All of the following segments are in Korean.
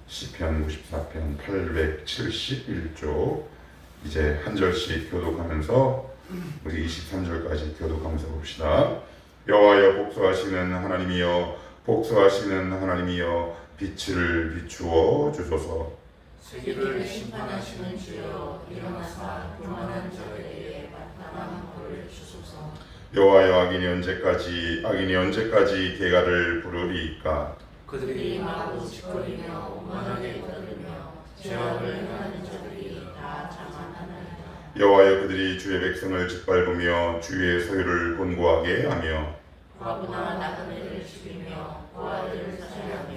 시편 94편 871쪽 이제 한 절씩 교독하면서 우리 23절까지 교독하면서 봅시다. 여호와여 복수하시는 하나님이여 복수하시는 하나님이여 빛을 비추어 주소서. 세계를 심판하시는 주여 일어나사 교만한 자들에게 마땅한 벌을 주소서. 여호와여 악인이 언제까지 개가를 부르리이까. 그들이 마구 짓거리며 오만하게 떠들며 죄악을 행하는 자들이 다 자만하나이다. 여호와여 그들이 주의 백성을 짓밟으며 주의 소유를 곤고하게 하며 과부나 나그네를 죽이며 고아들을 살해하며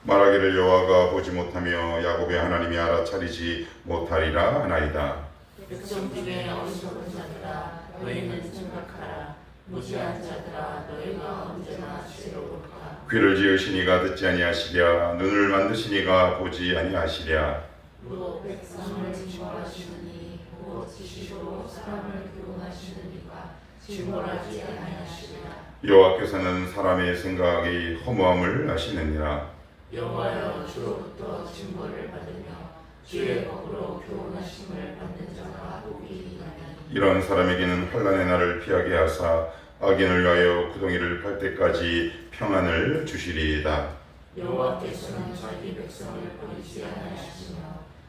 말하기를 여호와가 보지 못하며 야곱의 하나님이 알아차리지 못하리라 하나이다. 백성 중에 어리석은 자들아 너희는 생각하라. 무지한 자들아 너희가 언제나 지혜로울까. 귀를 지으시니가 듣지 아니하시랴 눈을 만드시니가 보지 아니하시랴. 또 백성을 징벌하시느니 곧 지시로 사람을 교훈하시느니가 징벌하지 아니하시랴. 여호와께서는 사람의 생각이 허무함을 아시느니라. 여호와여 주로부터 징벌을 받으며 주의 법으로 교훈하심을 받는 자가 복이 있나니. 이런 사람에게는 환난의 날을 피하게 하사 악인을 위하여 구덩이를 팔 때까지 평안을 주시리이다. 여호와께서는 자기 백성을 버리지 아니하시며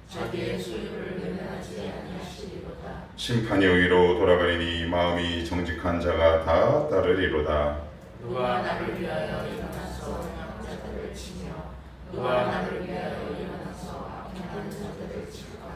자기의 소유를 멸하지 아니하시리로다. 심판이 의로 돌아가리니 마음이 정직한 자가 다 따르리로다. 누가 나를 위하여 일어나서 약자들을 치며 누가 나를 위하여 일어나서 악행하는 자들을 칠까.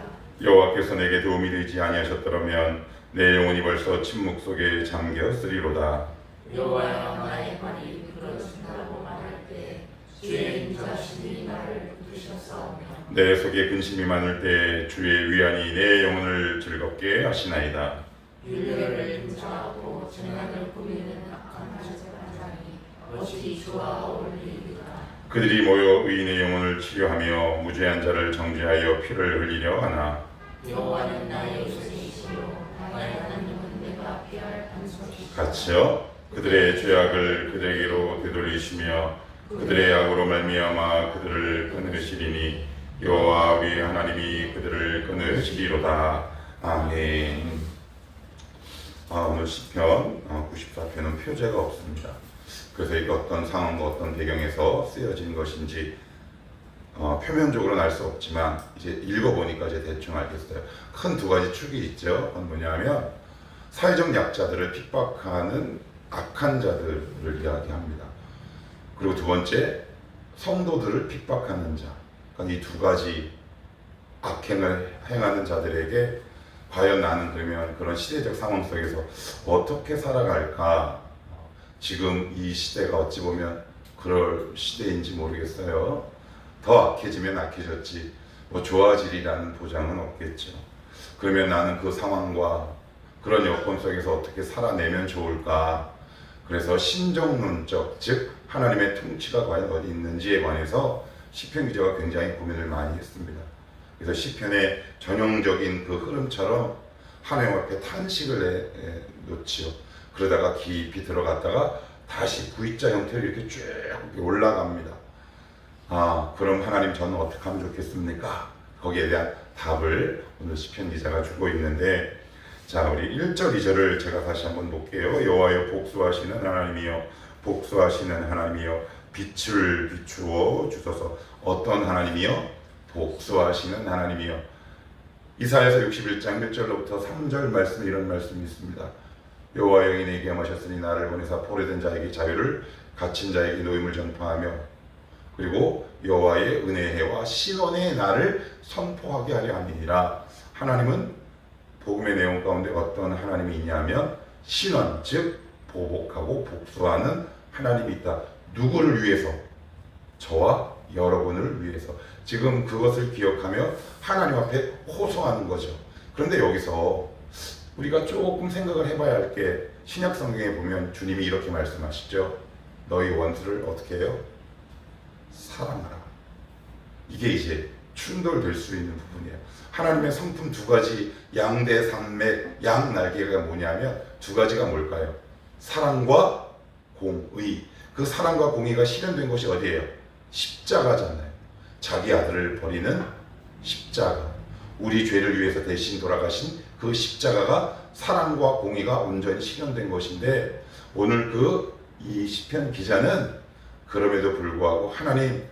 여호와께서 내게 도움이 되지 아니하셨더라면 내 영혼이 벌써 침묵 속에 잠겼으리로다. 여호와여 나의 발이 부러진다고 말할 때 주의 인자하심이 나를 붙드셨사오며 내 속에 근심이 많을 때 주의 위안이 내 영혼을 즐겁게 하시나이다. 윤례를 인자하고 재난을 꾸미는 악한 자들이 어찌 주와 어울리리까. 그들이 모여 의인의 영혼을 치료하며 무죄한 자를 정죄하여 피를 흘리려 하나. 여호와는 나의 요새이시요 나의 하나님은 내가 피할 반석이시오. 같이요. 그들의 죄악을 그들에게로 되돌리시며 그들의 악으로 말미암아 그들을 끊으시리니 여호와 우리 하나님이 그들을 끊으시리로다. 아멘. 오늘 시편 94편은 표제가 없습니다. 그래서 이게 어떤 상황과 어떤 배경에서 쓰여진 것인지 표면적으로는 알 수 없지만 이제 읽어보니까 이제 대충 알겠어요. 큰 두 가지 축이 있죠. 그건 뭐냐면 사회적 약자들을 핍박하는 악한 자들을 이야기합니다. 그리고 두 번째 성도들을 핍박하는 자. 그러니까 이 두 가지 악행을 행하는 자들에게 과연 나는 그러면 그런 시대적 상황 속에서 어떻게 살아갈까? 지금 이 시대가 어찌 보면 그럴 시대인지 모르겠어요. 더 악해지면 악해졌지 뭐 좋아지리라는 보장은 없겠죠. 그러면 나는 그 상황과 그런 여건 속에서 어떻게 살아내면 좋을까? 그래서 신정론적, 즉 하나님의 통치가 과연 어디 있는지에 관해서 시편 기자가 굉장히 고민을 많이 했습니다. 그래서 시편의 전형적인 그 흐름처럼 하나님 앞에 탄식을 놓지요. 그러다가 깊이 들어갔다가 다시 V자 형태로 이렇게 쭉 올라갑니다. 그럼 하나님 저는 어떻게 하면 좋겠습니까? 거기에 대한 답을 오늘 시편 기자가 주고 있는데, 자, 우리 1절 2절을 제가 다시 한번 볼게요. 여호와여 복수하시는 하나님이여 복수하시는 하나님이여 빛을 비추어 주소서. 어떤 하나님이여? 복수하시는 하나님이여. 이사야서 61장 1절로부터 3절 말씀에 이런 말씀이 있습니다. 여호와 영이 내게 명하셨으니 나를 보내사 포로된 자에게 자유를 갇힌 자에게 노임을 전파하며 그리고 여호와의 은혜와 신원의 날을 선포하게 하려 함이니라. 하나님은 복음의 내용 가운데 어떤 하나님이 있냐면 신원, 즉 보복하고 복수하는 하나님이 있다. 누구를 위해서? 저와 여러분을 위해서. 지금 그것을 기억하며 하나님 앞에 호소하는 거죠. 그런데 여기서 우리가 조금 생각을 해봐야 할 게, 신약 성경에 보면 주님이 이렇게 말씀하시죠. 너희 원수를 어떻게 해요? 사랑하라. 이게 이제 충돌될 수 있는 부분이에요. 하나님의 성품 두 가지, 양대 산맥, 양 날개가 뭐냐면 두 가지가 뭘까요? 사랑과 공의. 그 사랑과 공의가 실현된 것이 어디예요? 십자가잖아요. 자기 아들을 버리는 십자가, 우리 죄를 위해서 대신 돌아가신 그 십자가가 사랑과 공의가 온전히 실현된 것인데, 오늘 이 시편 기자는 그럼에도 불구하고 하나님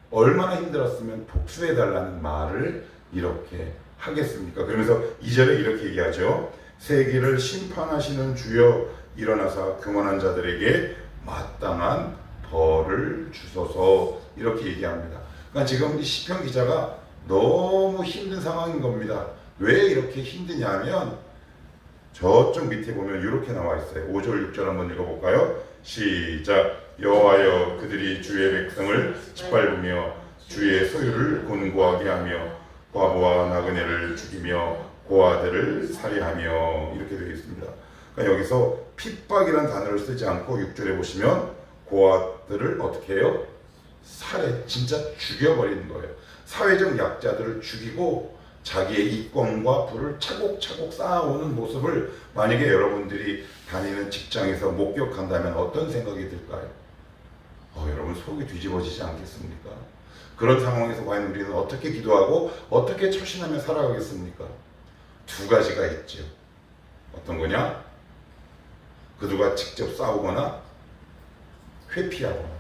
얼마나 힘들었으면 복수해 달라는 말을 이렇게 하겠습니까? 그러면서 2절에 이렇게 얘기하죠. 세계를 심판하시는 주여 일어나사 교만한 자들에게 마땅한 벌을 주소서, 이렇게 얘기합니다. 그러니까 지금 이 시편 기자가 너무 힘든 상황인 겁니다. 왜 이렇게 힘드냐 하면 저쪽 밑에 보면 이렇게 나와 있어요. 5절 6절 한번 읽어볼까요? 시작. 여호와여 그들이 주의 백성을 짓밟으며 주의 소유를 곤고하게 하며 과부와 나그네를 죽이며 고아들을 살해하며, 이렇게 되어 있습니다. 그러니까 여기서 핍박이라는 단어를 쓰지 않고 6절에 보시면 고아들을 어떻게 해요? 살해, 진짜 죽여버리는 거예요. 사회적 약자들을 죽이고 자기의 이권과 부를 차곡차곡 쌓아오는 모습을 만약에 여러분들이 다니는 직장에서 목격한다면 어떤 생각이 들까요? 여러분 속이 뒤집어지지 않겠습니까? 그런 상황에서 과연 우리는 어떻게 기도하고 어떻게 처신하며 살아가겠습니까? 두 가지가 있죠. 어떤 거냐? 그들과 직접 싸우거나 회피하거나.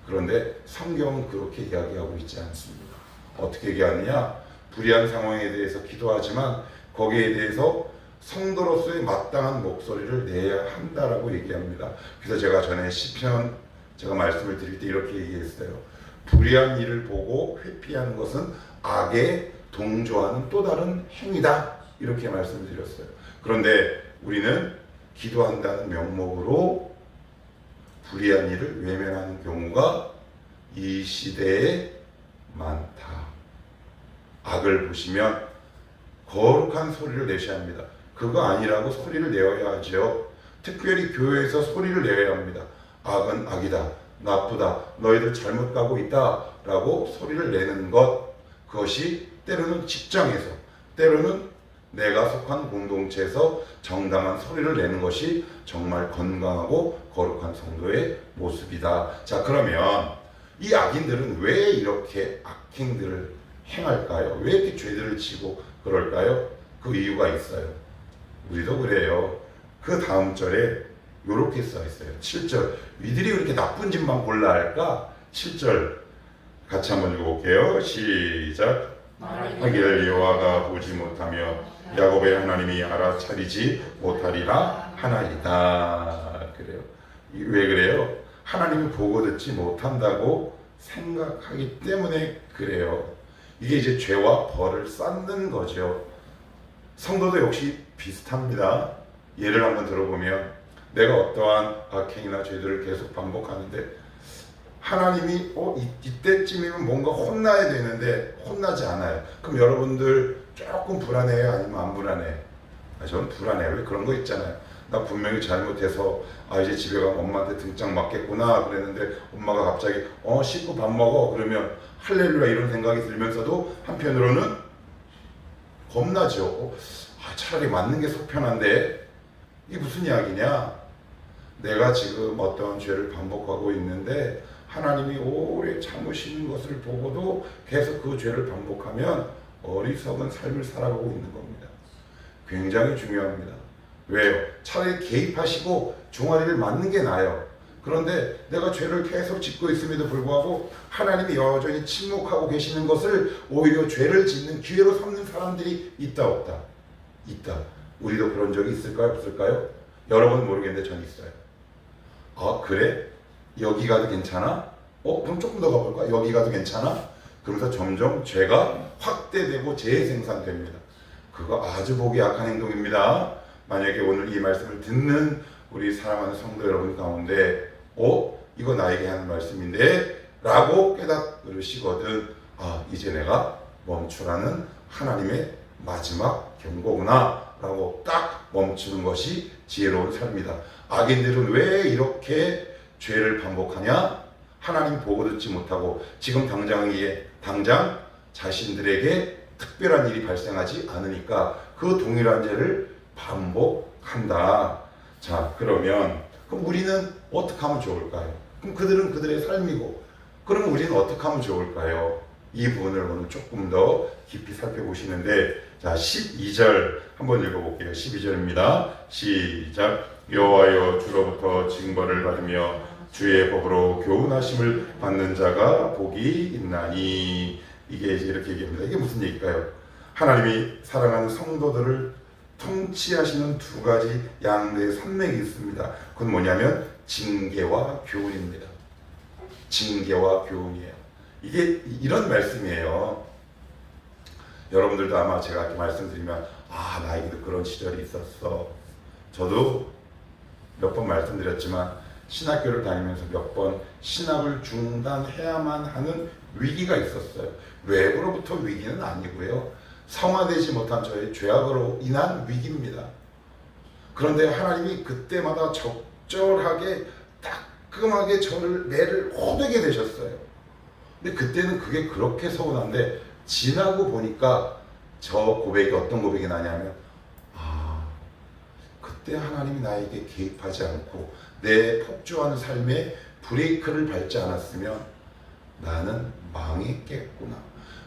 그런데 성경은 그렇게 이야기하고 있지 않습니다. 어떻게 얘기하느냐? 불의한 상황에 대해서 기도하지만 거기에 대해서 성도로서의 마땅한 목소리를 내야 한다라고 얘기합니다. 그래서 제가 전에 시편 제가 말씀을 드릴 때 이렇게 얘기했어요. 불의한 일을 보고 회피하는 것은 악에 동조하는 또 다른 행위다, 이렇게 말씀을 드렸어요. 그런데 우리는 기도한다는 명목으로 불의한 일을 외면하는 경우가 이 시대에 많다. 악을 보시면 거룩한 소리를 내셔야 합니다. 그거 아니라고 소리를 내어야 하죠. 특별히 교회에서 소리를 내어야 합니다. 악은 악이다, 나쁘다, 너희들 잘못 가고 있다 라고 소리를 내는 것, 그것이 때로는 직장에서, 때로는 내가 속한 공동체에서 정당한 소리를 내는 것이 정말 건강하고 거룩한 성도의 모습이다. 자, 그러면 이 악인들은 왜 이렇게 악행들을 행할까요? 왜 이렇게 죄들을 지고 그럴까요? 그 이유가 있어요. 우리도 그래요. 그 다음 절에 이렇게 써 있어요. 7절. 이들이 왜 이렇게 나쁜 짓만 골라 할까? 7절 같이 한번 읽어볼게요. 시작. 하기를 여호와가 보지 못하며 야곱의 하나님이 알아차리지 못하리라 하나이다. 그래요. 왜 그래요? 하나님이 보고 듣지 못한다고 생각하기 때문에 그래요. 이게 이제 죄와 벌을 쌓는 거죠. 성도도 역시 비슷합니다. 예를 한번 들어보면 내가 어떠한 악행이나 죄들을 계속 반복하는데 하나님이 이때쯤이면 뭔가 혼나야 되는데 혼나지 않아요. 그럼 여러분들 조금 불안해요? 아니면 안 불안해요? 저는 불안해요. 왜 그런 거 있잖아요. 나 분명히 잘못해서 이제 집에 가면 엄마한테 등짝 맞겠구나 그랬는데 엄마가 갑자기 씻고 밥 먹어 그러면 할렐루야 이런 생각이 들면서도 한편으로는 겁나죠. 차라리 맞는 게 속 편한데 이게 무슨 이야기냐? 내가 지금 어떤 죄를 반복하고 있는데 하나님이 오래 참으시는 것을 보고도 계속 그 죄를 반복하면 어리석은 삶을 살아가고 있는 겁니다. 굉장히 중요합니다. 왜요? 차라리 개입하시고 종아리를 맞는 게 나아요. 그런데 내가 죄를 계속 짓고 있음에도 불구하고 하나님이 여전히 침묵하고 계시는 것을 오히려 죄를 짓는 기회로 삼는 사람들이 있다 없다? 있다. 우리도 그런 적이 있을까요? 없을까요? 여러분은 모르겠는데 전 있어요. 그래? 여기 가도 괜찮아? 그럼 조금 더 가볼까? 여기 가도 괜찮아? 그러면서 점점 죄가 확대되고 재생산됩니다. 그거 아주 보기 약한 행동입니다. 만약에 오늘 이 말씀을 듣는 우리 사랑하는 성도 여러분 가운데 이거 나에게 하는 말씀인데 라고 깨닫으시거든. 이제 내가 멈추라는 하나님의 마지막 경고구나 라고 딱 멈추는 것이 지혜로운 삶이다. 악인들은 왜 이렇게 죄를 반복하냐? 하나님 보고 듣지 못하고 지금 당장 자신들에게 특별한 일이 발생하지 않으니까 그 동일한 죄를 반복한다. 자, 그럼 우리는 어떻게 하면 좋을까요? 그럼 그들은 그들의 삶이고 그럼 우리는 어떻게 하면 좋을까요? 이 부분을 오늘 조금 더 깊이 살펴보시는데, 자 12절 한번 읽어볼게요. 12절입니다. 시작. 여호와여 주로부터 징벌을 받으며 주의 법으로 교훈하심을 받는 자가 복이 있나니. 이게 이제 이렇게 얘기합니다. 이게 무슨 얘기일까요? 하나님이 사랑하는 성도들을 통치하시는 두 가지 양대의 산맥이 있습니다. 그건 뭐냐면 징계와 교훈입니다. 징계와 교훈이에요. 이게 이런 말씀이에요. 여러분들도 아마 제가 이렇게 말씀드리면 나에게도 그런 시절이 있었어. 저도 몇 번 말씀드렸지만 신학교를 다니면서 몇 번 신학을 중단해야만 하는 위기가 있었어요. 외부로부터 위기는 아니고요. 성화되지 못한 저의 죄악으로 인한 위기입니다. 그런데 하나님이 그때마다 적절하게 따끔하게 저를 매를 호되게 되셨어요. 근데 그때는 그게 그렇게 서운한데 지나고 보니까 저 고백이 어떤 고백이 나냐면 그때 하나님이 나에게 개입하지 않고 내 폭주하는 삶에 브레이크를 밟지 않았으면 나는 망했겠구나.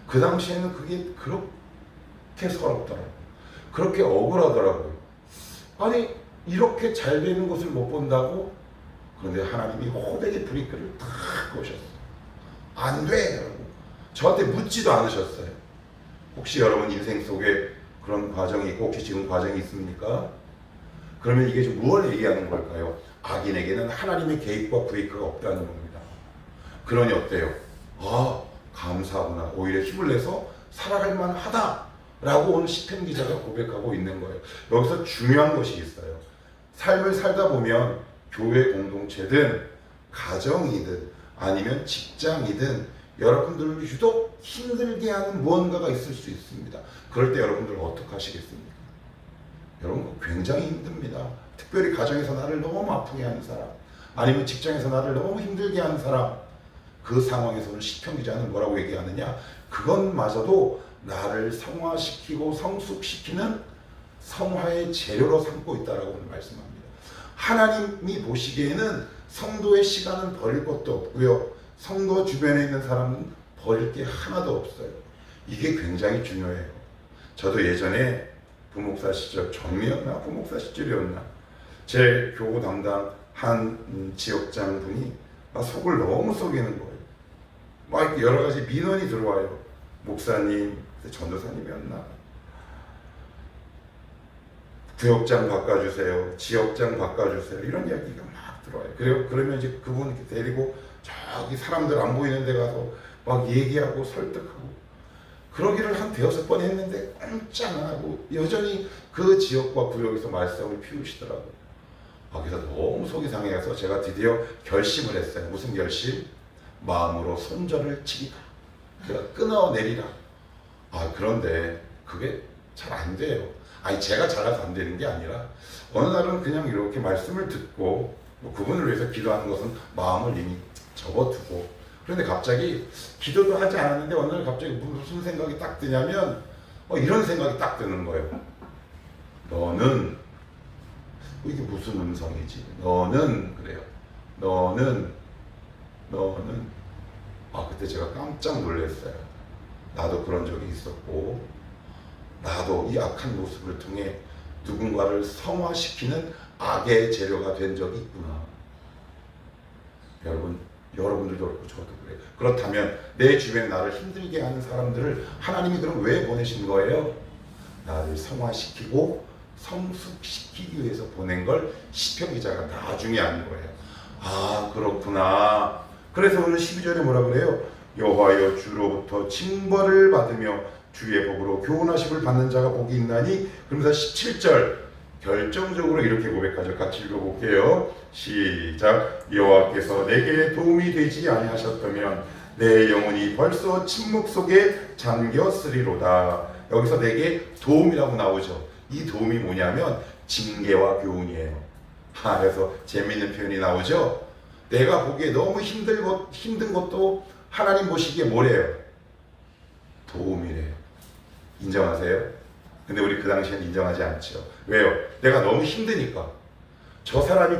그 당시에는 그게 그렇게 서럽더라고요. 그렇게 억울하더라고요. 아니 이렇게 잘 되는 것을 못 본다고? 그런데 하나님이 호되게 브레이크를 탁 거셨어요. 안 돼! 라고 저한테 묻지도 않으셨어요. 혹시 여러분 인생 속에 그런 과정이 있고 혹시 지금 과정이 있습니까? 그러면 이게 좀 무엇을 얘기하는 걸까요? 악인에게는 하나님의 개입과 브레이크가 없다는 겁니다. 그러니 어때요? 감사하구나. 오히려 힘을 내서 살아갈 만하다 라고 오늘 시편 기자가 고백하고 있는 거예요. 여기서 중요한 것이 있어요. 삶을 살다 보면 교회 공동체든 가정이든 아니면 직장이든 여러분들을 유독 힘들게 하는 무언가가 있을 수 있습니다. 그럴 때 여러분들 어떻게 하시겠습니까? 여러분 굉장히 힘듭니다. 특별히 가정에서 나를 너무 아프게 하는 사람, 아니면 직장에서 나를 너무 힘들게 하는 사람, 그 상황에서는 시편 기자는 뭐라고 얘기하느냐? 그것마저도 나를 성화시키고 성숙시키는 성화의 재료로 삼고 있다라고 말씀합니다. 하나님이 보시기에는 성도의 시간은 버릴 것도 없고요. 성도 주변에 있는 사람은 버릴 게 하나도 없어요. 이게 굉장히 중요해요. 저도 예전에 부목사 시절, 전이었나 부목사 시절이었나, 제 교구 담당 한 지역장 분이 속을 너무 썩이는 거예요. 막 여러 가지 민원이 들어와요. 목사님, 전도사님이었나, 구역장 바꿔주세요, 지역장 바꿔주세요, 이런 이야기가 막 들어와요. 그러면 이제 그분 이렇게 데리고 저기 사람들 안 보이는 데 가서 막 얘기하고 설득하고, 그러기를 한 대여섯 번 했는데 꼼짝 안 하고 여전히 그 지역과 구역에서 말썽을 피우시더라고요. 그래서 너무 속이 상해서 제가 드디어 결심을 했어요. 무슨 결심? 마음으로 손절을 치기다. 내가 끊어내리라. 그런데 그게 잘 안 돼요. 제가 잘해서 안 되는 게 아니라 어느 날은 그냥 이렇게 말씀을 듣고 그분을 위해서 기도하는 것은 마음을 이미 접어두고, 그런데 갑자기 기도도 하지 않았는데 어느 날 갑자기 무슨 생각이 딱 드냐면 이런 생각이 딱 드는 거예요. 너는, 이게 무슨 음성이지? 너는, 그래요. 너는 그때 제가 깜짝 놀랐어요. 나도 그런 적이 있었고, 나도 이 악한 모습을 통해 누군가를 성화시키는 악의 재료가 된 적이 있구나. 여러분들도 그렇고 저도 그래요. 그렇다면 내 주변에 나를 힘들게 하는 사람들을 하나님이 그럼 왜 보내신 거예요? 나를 성화시키고 성숙시키기 위해서 보낸 걸 시편 기자가 나중에 안 거예요. 그렇구나. 그래서 오늘 12절에 뭐라 그래요? 여호와여 주로부터 징벌을 받으며 주의 법으로 교훈하심을 받는 자가 복이 있나니. 그러면서 17절 결정적으로 이렇게 고백하죠. 같이 읽어볼게요. 시작. 여호와께서 내게 도움이 되지 아니하셨다면 내 영혼이 벌써 침묵 속에 잠겼으리로다. 여기서 내게 도움이라고 나오죠. 이 도움이 뭐냐면 징계와 교훈이에요. 그래서 재미있는 표현이 나오죠. 내가 보기에 너무 힘든 것도 하나님 보시기에 뭐래요? 도움이래요. 인정하세요? 근데 우리 그 당시엔 인정하지 않죠. 왜요? 내가 너무 힘드니까. 저 사람이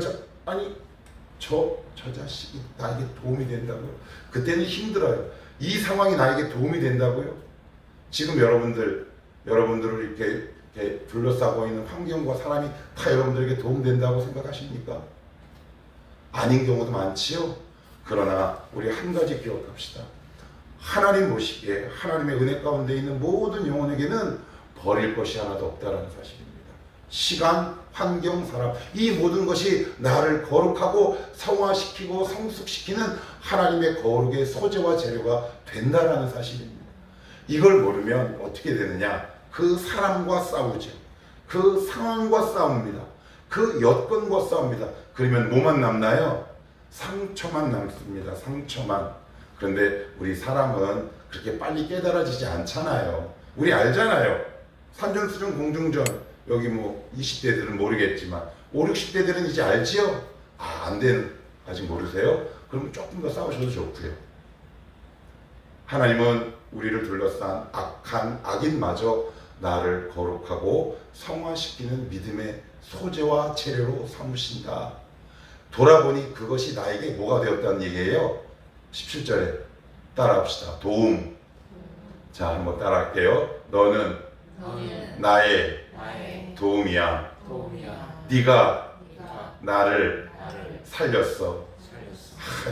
저 자식이 나에게 도움이 된다고요? 그때는 힘들어요. 이 상황이 나에게 도움이 된다고요? 지금 여러분들을 이렇게 둘러싸고 있는 환경과 사람이 다 여러분들에게 도움된다고 생각하십니까? 아닌 경우도 많지요. 그러나 우리 한 가지 기억합시다. 하나님 보시기에 하나님의 은혜 가운데 있는 모든 영혼에게는 버릴 것이 하나도 없다라는 사실입니다. 시간, 환경, 사람, 이 모든 것이 나를 거룩하고 성화시키고 성숙시키는 하나님의 거룩의 소재와 재료가 된다라는 사실입니다. 이걸 모르면 어떻게 되느냐? 그 사람과 싸우죠. 그 상황과 싸웁니다. 그 여건과 싸웁니다. 그러면 뭐만 남나요? 상처만 남습니다. 상처만. 그런데 우리 사람은 그렇게 빨리 깨달아지지 않잖아요. 우리 알잖아요. 산전수전 공중전. 여기 뭐 20대들은 모르겠지만 5, 60대들은 이제 알지요? 안 되는, 아직 모르세요? 그럼 조금 더 싸우셔도 좋고요. 하나님은 우리를 둘러싼 악한 악인마저 나를 거룩하고 성화시키는 믿음의 소재와 재료로 삼으신다. 돌아보니 그것이 나에게 뭐가 되었다는 얘기예요? 17절에 따라합시다. 도움. 자, 한번 따라할게요. 너는 나의 도움이야. 네가 나를 살렸어.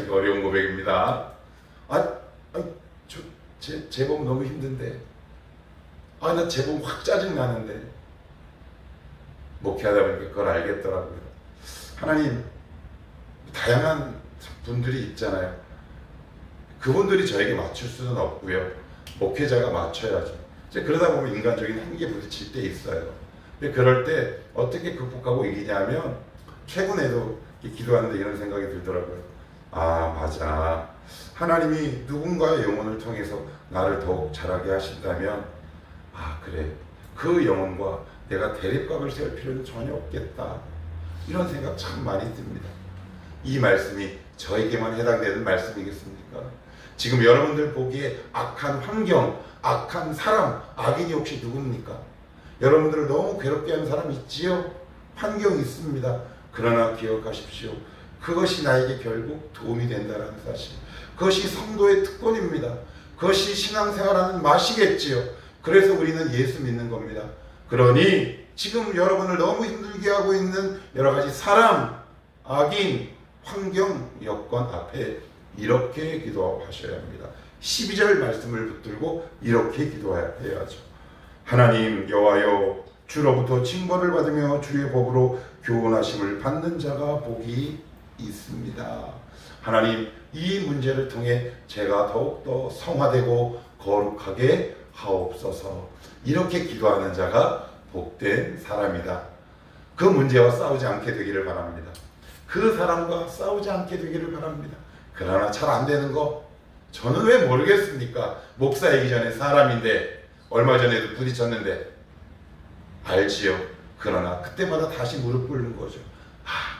이거 어려운 고백입니다. 제법 너무 힘든데. 나 제법 확 짜증나는데. 목회하다 보니까 그걸 알겠더라고요. 하나님, 다양한 분들이 있잖아요. 그분들이 저에게 맞출 수는 없고요. 목회자가 맞춰야죠. 그러다 보면 인간적인 한계에 부딪힐 때 있어요. 근데 그럴 때 어떻게 극복하고 이기냐면, 최근에도 기도하는데 이런 생각이 들더라고요. 맞아. 하나님이 누군가의 영혼을 통해서 나를 더욱 자라게 하신다면, 그래. 그 영혼과 내가 대립각을 세울 필요는 전혀 없겠다. 이런 생각 참 많이 듭니다. 이 말씀이 저에게만 해당되는 말씀이겠습니까? 지금 여러분들 보기에 악한 환경, 악한 사람, 악인이 혹시 누굽니까? 여러분들을 너무 괴롭게 하는 사람 있지요? 환경이 있습니다. 그러나 기억하십시오. 그것이 나에게 결국 도움이 된다는 사실. 그것이 성도의 특권입니다. 그것이 신앙생활하는 맛이겠지요. 그래서 우리는 예수 믿는 겁니다. 그러니 지금 여러분을 너무 힘들게 하고 있는 여러 가지 사람, 악인, 환경, 여건 앞에 이렇게 기도하셔야 합니다. 12절 말씀을 붙들고 이렇게 기도해야죠. 하나님 여호와여, 주로부터 징벌을 받으며 주의 법으로 교훈하심을 받는 자가 복이 있습니다. 하나님, 이 문제를 통해 제가 더욱더 성화되고 거룩하게 하옵소서. 이렇게 기도하는 자가 복된 사람이다. 그 문제와 싸우지 않게 되기를 바랍니다. 그 사람과 싸우지 않게 되기를 바랍니다. 그러나 잘 안 되는 거 저는 왜 모르겠습니까? 목사이기 전에 사람인데, 얼마 전에도 부딪혔는데 알지요. 그러나 그때마다 다시 무릎 꿇는 거죠.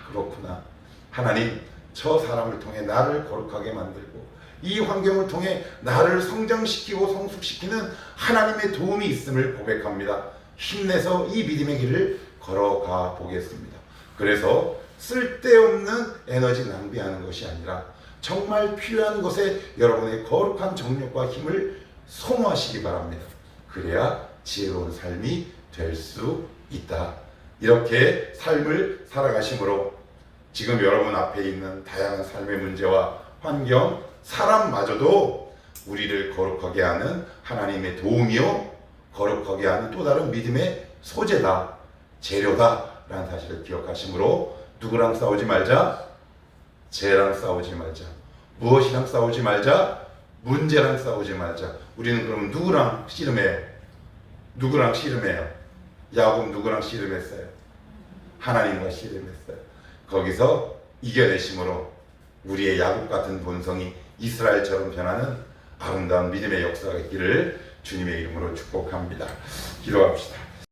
그렇구나. 하나님, 저 사람을 통해 나를 거룩하게 만들고 이 환경을 통해 나를 성장시키고 성숙시키는 하나님의 도움이 있음을 고백합니다. 힘내서 이 믿음의 길을 걸어가 보겠습니다. 그래서 쓸데없는 에너지 낭비하는 것이 아니라 정말 필요한 것에 여러분의 거룩한 정력과 힘을 소모하시기 바랍니다. 그래야 지혜로운 삶이 될 수 있다. 이렇게 삶을 살아가심으로 지금 여러분 앞에 있는 다양한 삶의 문제와 환경, 사람마저도 우리를 거룩하게 하는 하나님의 도움이요, 거룩하게 하는 또 다른 믿음의 소재다, 재료다 라는 사실을 기억하심으로 누구랑 싸우지 말자? 죄랑 싸우지 말자. 무엇이랑 싸우지 말자? 문제랑 싸우지 말자. 우리는 그럼 누구랑 씨름해요? 누구랑 씨름해요? 야곱 누구랑 씨름했어요? 하나님과 씨름했어요. 거기서 이겨내심으로 우리의 야곱 같은 본성이 이스라엘처럼 변하는 아름다운 믿음의 역사가 있기를 주님의 이름으로 축복합니다. 기도합시다.